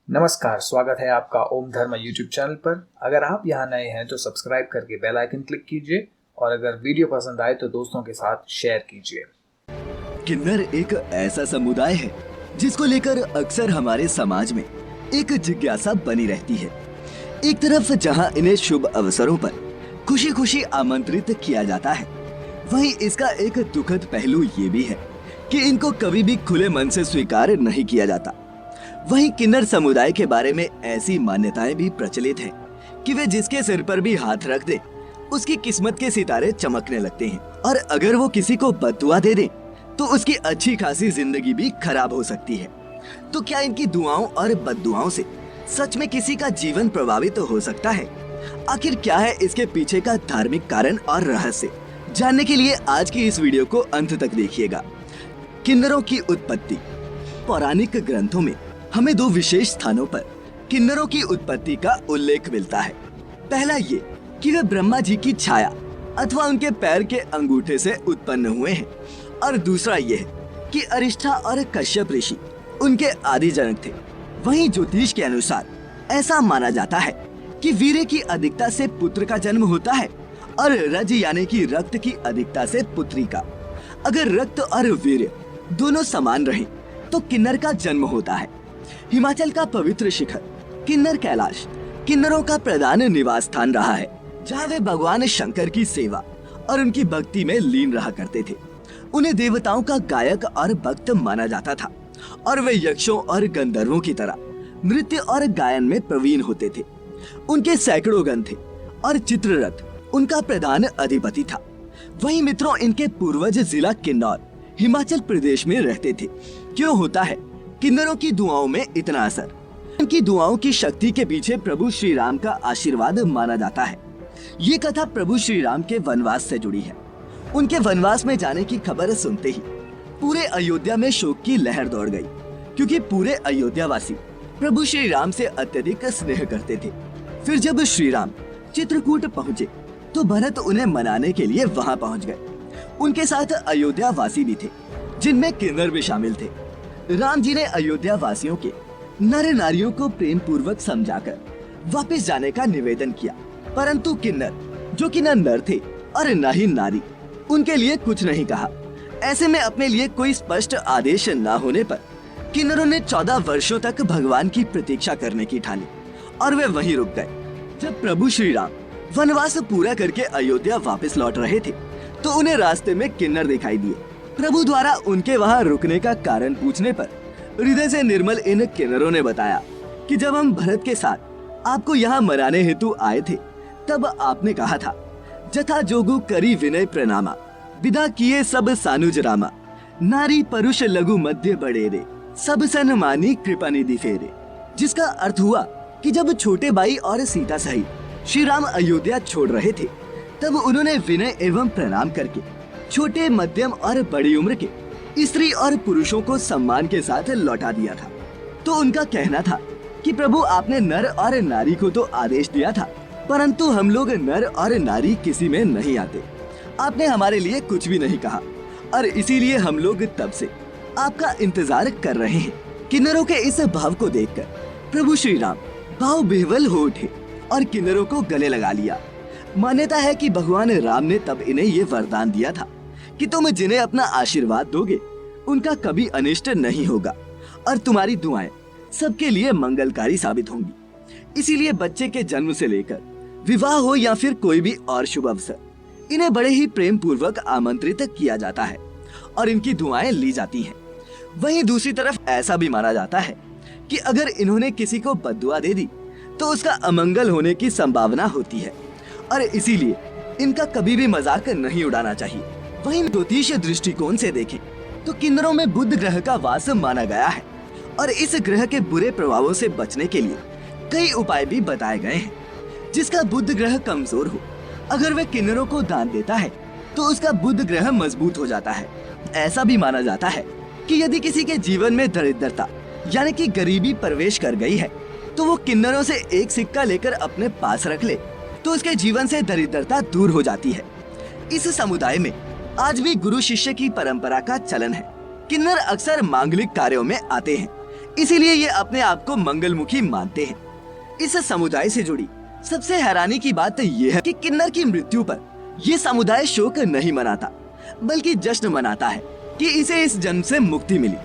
नमस्कार, स्वागत है आपका ओम धर्म यूट्यूब चैनल पर। अगर आप यहाँ नए हैं तो सब्सक्राइब करके बेल आइकन क्लिक कीजिए और अगर वीडियो पसंद आए तो दोस्तों के साथ शेयर कीजिए। किन्नर एक ऐसा समुदाय है जिसको लेकर अक्सर हमारे समाज में एक जिज्ञासा बनी रहती है। एक तरफ जहां इन्हें शुभ अवसरों पर खुशी खुशी आमंत्रित किया जाता है, वहीं इसका एक दुखद पहलू ये भी है कि इनको कभी भी खुले मन से स्वीकार नहीं किया जाता। वहीं किन्नर समुदाय के बारे में ऐसी मान्यताएं भी प्रचलित हैं कि वे जिसके सिर पर भी हाथ रख दे उसकी किस्मत के सितारे चमकने लगते हैं, और अगर वो किसी को बद्दुआ दे दे तो उसकी अच्छी खासी जिंदगी भी खराब हो सकती है। तो क्या इनकी दुआओं और बद्दुआओं से सच में किसी का जीवन प्रभावित हो सकता है? आखिर क्या है इसके पीछे का धार्मिक कारण और रहस्य? जानने के लिए आज की इस वीडियो को अंत तक देखिएगा। किन्नरों की उत्पत्ति। पौराणिक ग्रंथों में हमें दो विशेष स्थानों पर किन्नरों की उत्पत्ति का उल्लेख मिलता है। पहला ये कि वे ब्रह्मा जी की छाया अथवा उनके पैर के अंगूठे से उत्पन्न हुए हैं, और दूसरा ये है कि अरिष्ठा और कश्यप ऋषि उनके आदि जनक थे। वहीं ज्योतिष के अनुसार ऐसा माना जाता है कि वीर्य की अधिकता से पुत्र का जन्म होता है और रज यानी कि रक्त की अधिकता से पुत्री का। अगर रक्त और वीर्य दोनों समान रहे तो किन्नर का जन्म होता है। हिमाचल का पवित्र शिखर किन्नर कैलाश किन्नरों का प्रधान निवास स्थान रहा है, जहाँ वे भगवान शंकर की सेवा और उनकी भक्ति में लीन रहा करते थे। उन्हें देवताओं का गायक और भक्त माना जाता था और वे यक्षों और गंधर्वों की तरह नृत्य और गायन में प्रवीण होते थे। उनके सैकड़ों गण थे और चित्ररथ उनका प्रधान अधिपति था। वहीं मित्रों, इनके पूर्वज जिला किन्नौर हिमाचल प्रदेश में रहते थे। क्यों होता है किन्नरों की दुआओं में इतना असर? इनकी दुआओं की शक्ति के पीछे प्रभु श्री राम का आशीर्वाद माना जाता है। ये कथा प्रभु श्री राम के वनवास से जुड़ी है। उनके वनवास में जाने की खबर सुनते ही पूरे अयोध्या में शोक की लहर दौड़ गई, क्योंकि पूरे अयोध्यावासी प्रभु श्री राम से अत्यधिक स्नेह करते थे। फिर जब श्री राम चित्रकूट पहुँचे तो भरत उन्हें मनाने के लिए वहाँ पहुँच गए। उनके साथ अयोध्या वासी भी थे, जिनमें किन्नर भी शामिल थे। राम जी ने अयोध्या वासियों के नर नारियों को प्रेम पूर्वक समझाकर वापस जाने का निवेदन किया, परंतु किन्नर, जो कि न नर थे और न ही नारी, उनके लिए कुछ नहीं कहा। ऐसे में अपने लिए कोई स्पष्ट आदेश न होने पर किन्नरों ने 14 वर्षों तक भगवान की प्रतीक्षा करने की ठानी और वे वहीं रुक गए। जब प्रभु श्री राम वनवास पूरा करके अयोध्या वापस लौट रहे थे तो उन्हें रास्ते में किन्नर दिखाई दिए। प्रभु द्वारा उनके वहाँ रुकने का कारण पूछने पर हृदय से निर्मल इन किन्नरों ने बताया कि जब हम भरत के साथ आपको यहाँ मनाने हेतु आए थे तब आपने कहा था, जथा जोगु करी विनय प्रणामा, विदा किए सब सानुज रामा, नारी पुरुष लघु मध्य बड़ेरे, सब सन मानी कृपा निधि फेरे। जिसका अर्थ हुआ कि जब छोटे भाई और सीता सहित श्री राम अयोध्या छोड़ रहे थे तब उन्होंने विनय एवं प्रणाम करके छोटे, मध्यम और बड़ी उम्र के स्त्री और पुरुषों को सम्मान के साथ लौटा दिया था। तो उनका कहना था कि प्रभु, आपने नर और नारी को तो आदेश दिया था, परंतु हम लोग नर और नारी किसी में नहीं आते। आपने हमारे लिए कुछ भी नहीं कहा और इसीलिए हम लोग तब से आपका इंतजार कर रहे हैं। किन्नरों के इस भाव को देखकर प्रभु श्री राम भाव विह्वल हो उठे और किन्नरों को गले लगा लिया। मान्यता है कि भगवान राम ने तब इन्हें ये वरदान दिया था कि तुम जिन्हें अपना आशीर्वाद दोगे उनका कभी अनिष्ट नहीं होगा और तुम्हारी दुआएं सबके लिए मंगलकारी साबित होंगी। इसीलिए बच्चे के जन्म से लेकर विवाह हो या फिर कोई भी और शुभ अवसर, इन्हें बड़े ही प्रेम पूर्वक आमंत्रित किया जाता है और इनकी दुआएं ली जाती हैं। वहीं दूसरी तरफ ऐसा भी माना जाता है कि अगर इन्होंने किसी को बद्दुआ दे दी तो उसका अमंगल होने की संभावना होती है और इसीलिए इनका कभी भी मजाक नहीं उड़ाना चाहिए। वहीं ज्योतिष दृष्टिकोण से देखें तो किन्नरों में बुध ग्रह का वास माना गया है और इस ग्रह के बुरे प्रभावों से बचने के लिए कई उपाय भी बताए गए हैं। जिसका बुध ग्रह कमजोर हो, अगर वह किन्नरों को दान देता है तो उसका बुध ग्रह मजबूत हो जाता है। ऐसा भी माना जाता है कि यदि किसी के जीवन में दरिद्रता यानी कि गरीबी प्रवेश कर गई है तो वो किन्नरों से एक सिक्का लेकर अपने पास रख ले तो उसके जीवन से दरिद्रता दूर हो जाती है। इस समुदाय में आज भी गुरु शिष्य की परंपरा का चलन है। किन्नर अक्सर मांगलिक कार्यों में आते हैं, इसीलिए ये अपने आप को मंगलमुखी मानते हैं। इस समुदाय से जुड़ी सबसे हैरानी की बात ये है कि किन्नर की मृत्यु पर ये समुदाय शोक नहीं मनाता, बल्कि जश्न मनाता है कि इसे इस जन्म से मुक्ति मिली।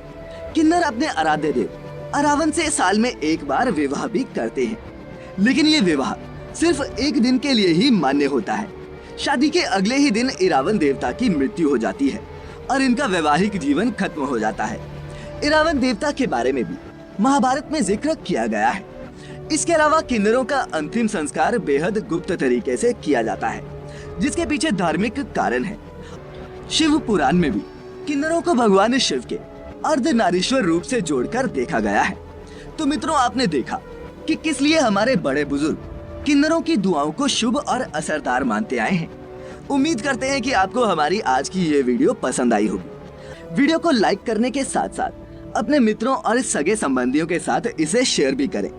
किन्नर अपने आराध्य देव अरावन से साल में एक बार विवाह भी करते हैं, लेकिन ये विवाह सिर्फ एक दिन के लिए ही मान्य होता है। शादी के अगले ही दिन इरावन देवता की मृत्यु हो जाती है और इनका वैवाहिक जीवन खत्म हो जाता है। इरावन देवता के बारे में भी महाभारत में जिक्र किया गया है। इसके अलावा किन्नरों का अंतिम संस्कार बेहद गुप्त तरीके से किया जाता है, जिसके पीछे धार्मिक कारण है। शिव पुराण में भी किन्नरों को भगवान शिव के अर्धनारीश्वर रूप से जोड़कर देखा गया है। तो मित्रों, आपने देखा कि किस लिए हमारे बड़े बुजुर्ग किन्नरों की दुआओं को शुभ और असरदार मानते आए हैं। उम्मीद करते हैं कि आपको हमारी आज की ये वीडियो पसंद आई होगी। वीडियो को लाइक करने के साथ साथ अपने मित्रों और सगे संबंधियों के साथ इसे शेयर भी करें।